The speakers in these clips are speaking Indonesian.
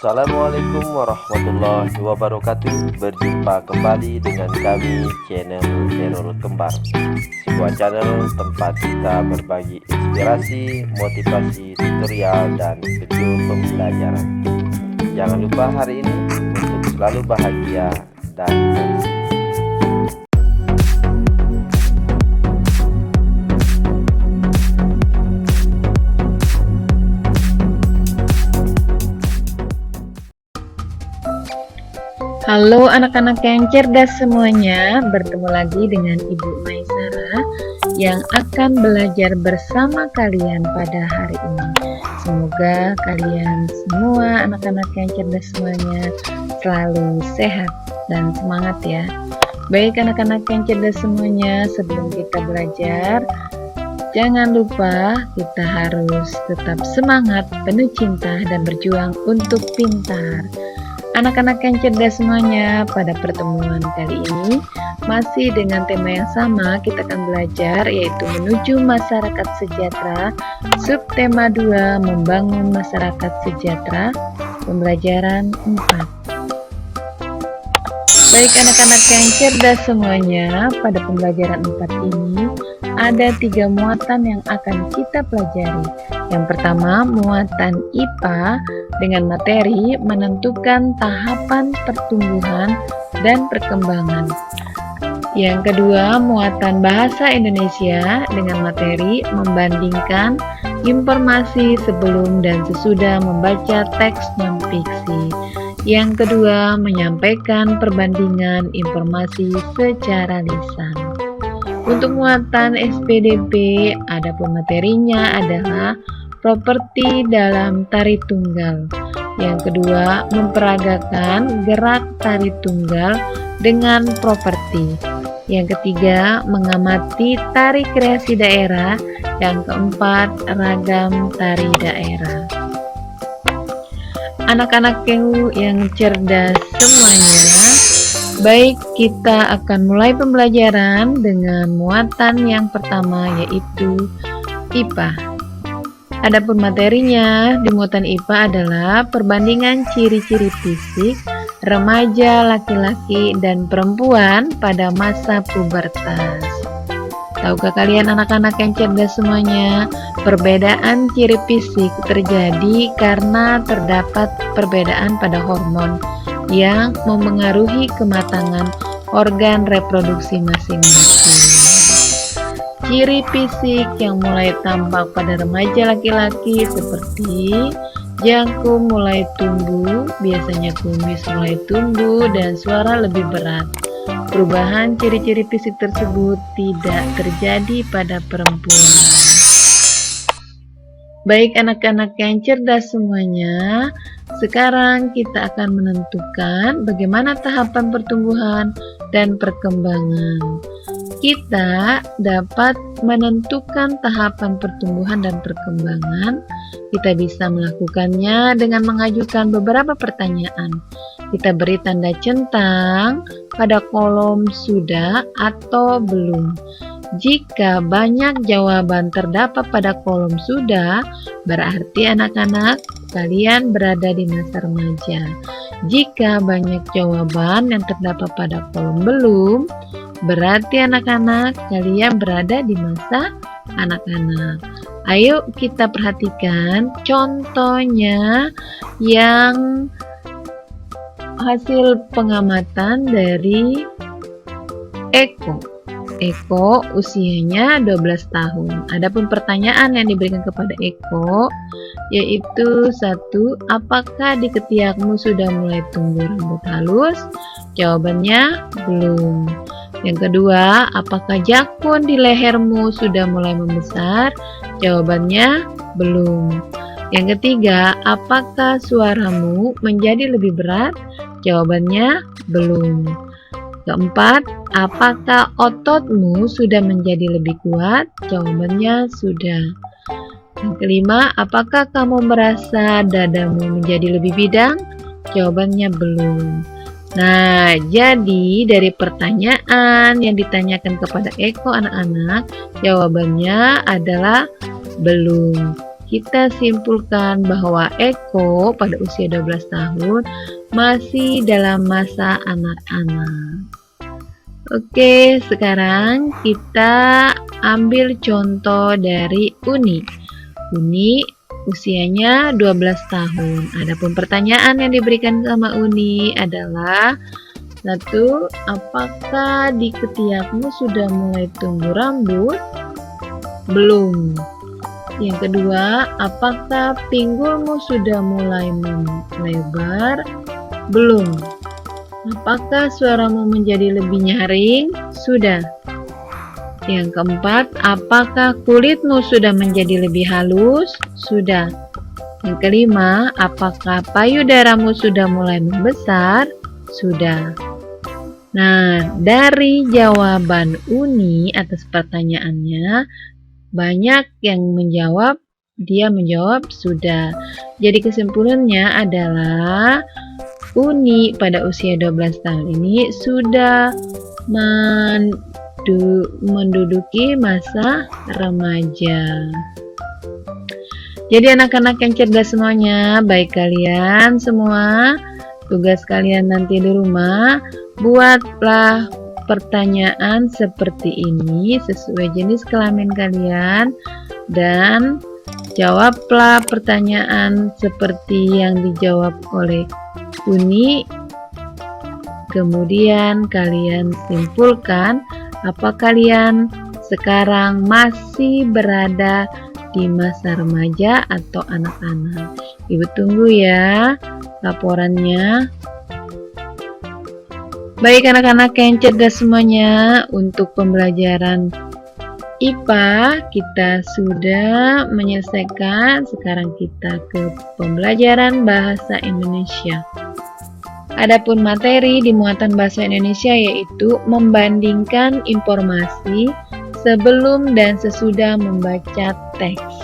Assalamualaikum warahmatullahi wabarakatuh. Berjumpa kembali dengan kami channel Error Kembar, sebuah channel tempat kita berbagi inspirasi, motivasi, tutorial, dan video pembelajaran. Jangan lupa hari ini untuk selalu bahagia dan bersih. Halo anak-anak yang cerdas semuanya, bertemu lagi dengan Ibu Maisara yang akan belajar bersama kalian pada hari ini. Semoga kalian semua anak-anak yang cerdas semuanya selalu sehat dan semangat ya. Baik anak-anak yang cerdas semuanya, sebelum kita belajar, jangan lupa kita harus tetap semangat, penuh cinta dan berjuang untuk pintar. Anak-anak yang cerdas semuanya, pada pertemuan kali ini masih dengan tema yang sama kita akan belajar, yaitu menuju masyarakat sejahtera, subtema 2, membangun masyarakat sejahtera, pembelajaran 4. Baik anak-anak yang cerdas semuanya, pada pembelajaran 4 ini ada 3 muatan yang akan kita pelajari. Yang pertama, muatan IPA dengan materi menentukan tahapan pertumbuhan dan perkembangan. Yang kedua, muatan bahasa Indonesia dengan materi membandingkan informasi sebelum dan sesudah membaca teks non-fiksi. Yang kedua, menyampaikan perbandingan informasi secara lisan. Untuk muatan SPDP, adapun materinya adalah properti dalam tari tunggal. Yang kedua, memperagakan gerak tari tunggal dengan properti. Yang ketiga, mengamati tari kreasi daerah. Yang keempat, ragam tari daerah. Anak-anak yang cerdas semuanya, baik, kita akan mulai pembelajaran dengan muatan yang pertama, yaitu IPA. Adapun materinya di muatan IPA adalah perbandingan ciri-ciri fisik remaja laki-laki dan perempuan pada masa pubertas. Tahukah kalian anak-anak yang cerdas semuanya, perbedaan ciri fisik terjadi karena terdapat perbedaan pada hormon yang memengaruhi kematangan organ reproduksi masing-masing. Ciri fisik yang mulai tampak pada remaja laki-laki seperti jangkung mulai tumbuh, biasanya kumis mulai tumbuh, dan suara lebih berat. Perubahan ciri-ciri fisik tersebut tidak terjadi pada perempuan. Baik anak-anak yang cerdas semuanya, sekarang kita akan menentukan bagaimana tahapan pertumbuhan dan perkembangan. Kita dapat menentukan tahapan pertumbuhan dan perkembangan. Kita bisa melakukannya dengan mengajukan beberapa pertanyaan. Kita beri tanda centang pada kolom sudah atau belum. Jika banyak jawaban terdapat pada kolom sudah, berarti anak-anak kalian berada di masa remaja. Jika banyak jawaban yang terdapat pada kolom belum, berarti anak-anak kalian berada di masa anak-anak. Ayo kita perhatikan contohnya yang hasil pengamatan dari Eko. Eko usianya 12 tahun. Adapun pertanyaan yang diberikan kepada Eko yaitu 1. Apakah di ketiakmu sudah mulai tumbuh rambut halus? Jawabannya belum. Yang kedua, apakah jakun di lehermu sudah mulai membesar? Jawabannya belum. Yang ketiga, apakah suaramu menjadi lebih berat? Jawabannya belum. Keempat, apakah ototmu sudah menjadi lebih kuat? Jawabannya sudah. Yang kelima, apakah kamu merasa dadamu menjadi lebih bidang? Jawabannya belum. Nah, jadi dari pertanyaan yang ditanyakan kepada Eko anak-anak, jawabannya adalah belum. kita simpulkan bahwa Eko pada usia 12 tahun masih dalam masa anak-anak. Oke, sekarang kita ambil contoh dari Uni. Uni usianya 12 tahun. Adapun pertanyaan yang diberikan sama Uni adalah: 1. Apakah di ketiakmu sudah mulai tumbuh rambut? Belum. Yang kedua, apakah pinggulmu sudah mulai melebar? Belum. Apakah suaramu menjadi lebih nyaring? Sudah. Yang keempat, apakah kulitmu sudah menjadi lebih halus? Sudah. Yang kelima, apakah payudaramu sudah mulai membesar? Sudah. Nah, dari jawaban Uni atas pertanyaannya, banyak yang menjawab, dia menjawab sudah. Jadi kesimpulannya adalah Uni pada usia 12 tahun ini sudah menduduki masa remaja. Jadi anak-anak yang cerdas semuanya, baik kalian semua, tugas kalian nanti di rumah, buatlah pertanyaan seperti ini sesuai jenis kelamin kalian dan jawablah pertanyaan seperti yang dijawab oleh Uni. Kemudian kalian simpulkan apa kalian sekarang masih berada di masa remaja atau anak-anak. Ibu tunggu ya laporannya. Baik anak-anak yang cerdas semuanya, untuk pembelajaran IPA kita sudah menyelesaikan. Sekarang kita ke pembelajaran bahasa Indonesia. Adapun materi di muatan bahasa Indonesia yaitu membandingkan informasi sebelum dan sesudah membaca teks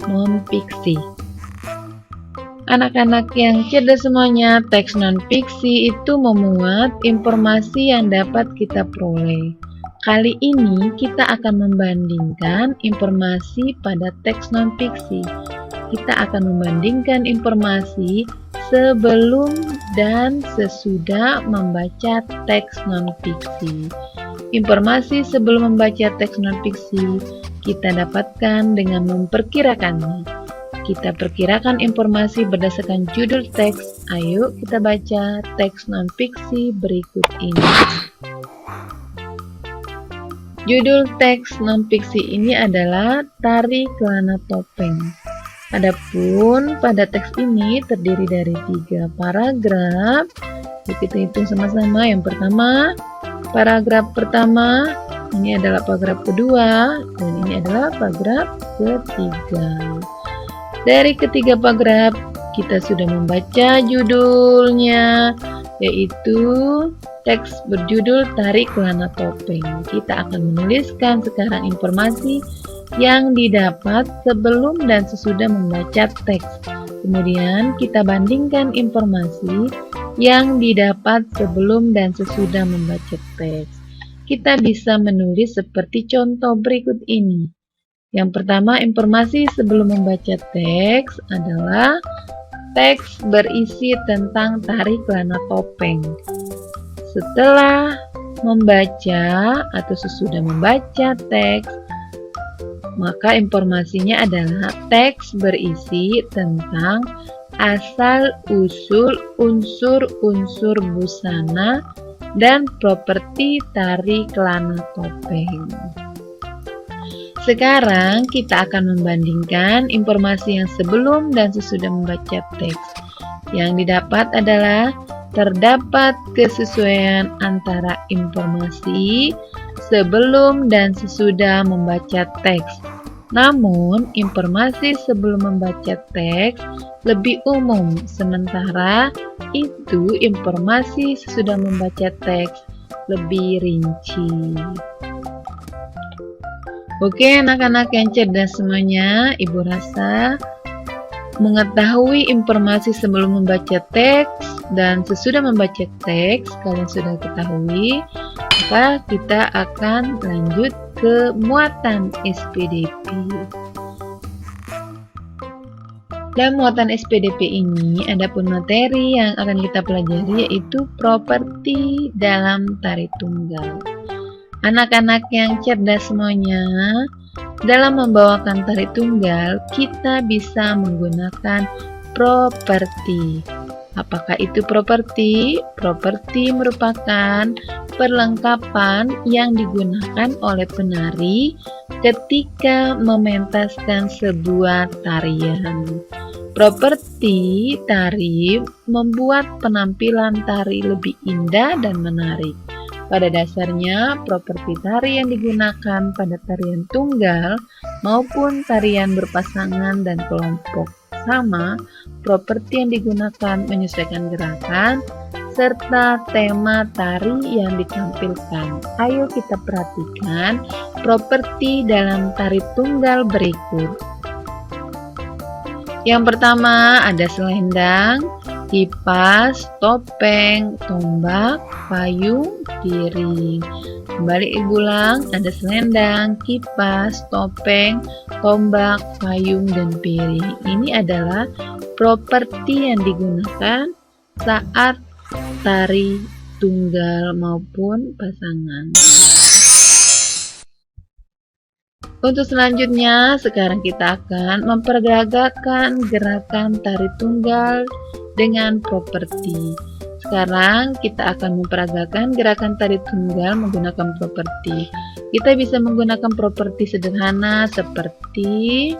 non-fiksi. Anak-anak yang cerdas semuanya, teks non-fiksi itu memuat informasi yang dapat kita peroleh. Kali ini kita akan membandingkan informasi pada teks non-fiksi. Kita akan membandingkan informasi sebelum dan sesudah membaca teks non-fiksi. Informasi sebelum membaca teks non-fiksi kita dapatkan dengan memperkirakannya. Kita perkirakan informasi berdasarkan judul teks. Ayo kita baca teks non-fiksi berikut ini. Judul teks non-fiksi ini adalah Tari Kelana Topeng. Adapun pada teks ini terdiri dari 3 paragraf. Kita hitung sama-sama. Yang pertama, paragraf pertama, ini adalah paragraf kedua, dan ini adalah paragraf ketiga. Dari ketiga paragraf, kita sudah membaca judulnya, yaitu teks berjudul Tari Kelana Topeng. Kita akan menuliskan sekarang informasi yang didapat sebelum dan sesudah membaca teks. Kemudian kita bandingkan informasi yang didapat sebelum dan sesudah membaca teks. Kita bisa menulis seperti contoh berikut ini. Yang pertama, informasi sebelum membaca teks adalah teks berisi tentang Tari Kelana Topeng. Setelah membaca atau sesudah membaca teks, maka informasinya adalah teks berisi tentang asal-usul unsur-unsur busana dan properti Tari Kelana Topeng. Sekarang kita akan membandingkan informasi yang sebelum dan sesudah membaca teks. Yang didapat adalah terdapat kesesuaian antara informasi sebelum dan sesudah membaca teks. Namun, informasi sebelum membaca teks lebih umum, sementara itu informasi sesudah membaca teks lebih rinci. Oke anak-anak yang cerdas semuanya, Ibu rasa mengetahui informasi sebelum membaca teks dan sesudah membaca teks kalian sudah ketahui. Maka kita akan lanjut ke muatan SPDP. Dalam muatan SPDP ini, ada pun materi yang akan kita pelajari yaitu properti dalam tari tunggal. Anak-anak yang cerdas semuanya, dalam membawakan tari tunggal, kita bisa menggunakan properti. Apakah itu properti? Properti merupakan perlengkapan yang digunakan oleh penari ketika mementaskan sebuah tarian. Properti tari membuat penampilan tari lebih indah dan menarik. Pada dasarnya, properti tari yang digunakan pada tarian tunggal maupun tarian berpasangan dan kelompok sama, properti yang digunakan menyesuaikan gerakan serta tema tari yang ditampilkan. Ayo kita perhatikan properti dalam tari tunggal berikut. Yang pertama ada selendang, kipas, topeng, tombak, payung, piring. Kembali ulang, ada selendang, kipas, topeng, tombak, payung, dan piring. Ini adalah properti yang digunakan saat tari tunggal maupun pasangan. Untuk selanjutnya, sekarang kita akan memperagakan gerakan tari tunggal dengan properti. Sekarang kita akan memperagakan gerakan tari tunggal menggunakan properti. Kita bisa menggunakan properti sederhana seperti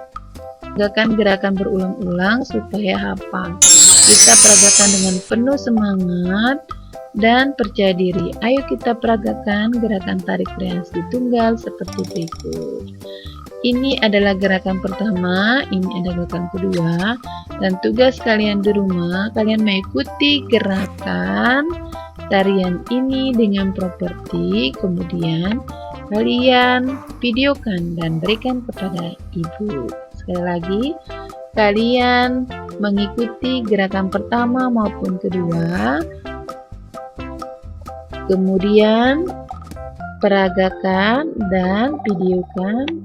gerakan berulang-ulang supaya hafal. Kita peragakan dengan penuh semangat dan percaya diri. Ayo kita peragakan gerakan tarik kreasi tunggal seperti berikut. Ini adalah gerakan pertama, ini adalah gerakan kedua, dan tugas kalian di rumah, kalian mengikuti gerakan tarian ini dengan properti, kemudian kalian videokan dan berikan kepada ibu. Sekali lagi, kalian mengikuti gerakan pertama maupun kedua, kemudian peragakan dan videokan,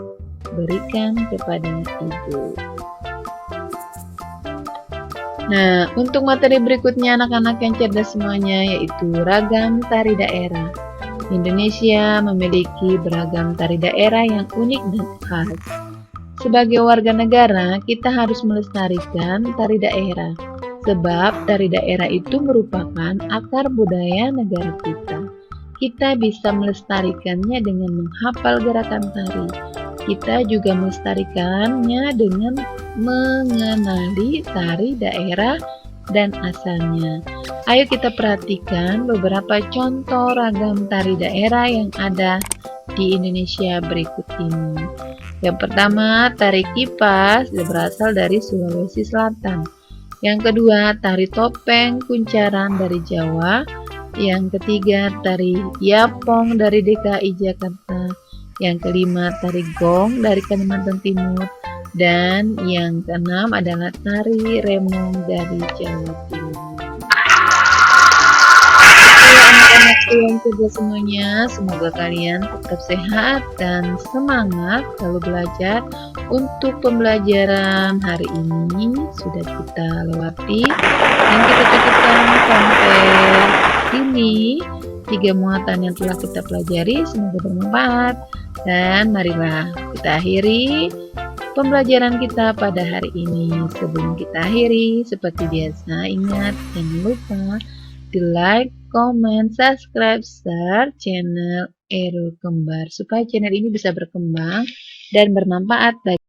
berikan kepada ibu. Nah, untuk materi berikutnya anak-anak yang cerdas semuanya yaitu ragam tari daerah. Indonesia memiliki beragam tari daerah yang unik dan khas. Sebagai warga negara, kita harus melestarikan tari daerah. Sebab tari daerah itu merupakan akar budaya negara kita. Kita bisa melestarikannya dengan menghafal gerakan tari. Kita juga melestarikannya dengan mengenali tari daerah dan asalnya. Ayo kita perhatikan beberapa contoh ragam tari daerah yang ada di Indonesia berikut ini. Yang pertama, tari kipas berasal dari Sulawesi Selatan. Yang kedua, tari topeng kuncaran dari Jawa. Yang ketiga, tari yapong dari DKI Jakarta. Yang kelima, tari gong dari Kalimantan Timur. Dan yang keenam adalah tari remong dari Jawa Timur. Anak-anakku yang cerdas semuanya, semoga kalian tetap sehat dan semangat selalu belajar. Untuk pembelajaran hari ini sudah kita lewati dan kita cukupkan sampai ini 3 muatan yang telah kita pelajari. Semoga bermanfaat dan marilah kita akhiri pembelajaran kita pada hari ini. Sebelum kita akhiri, seperti biasa, ingat jangan lupa di like, comment, subscribe, share channel Erul Kembar supaya channel ini bisa berkembang dan bermanfaat bagi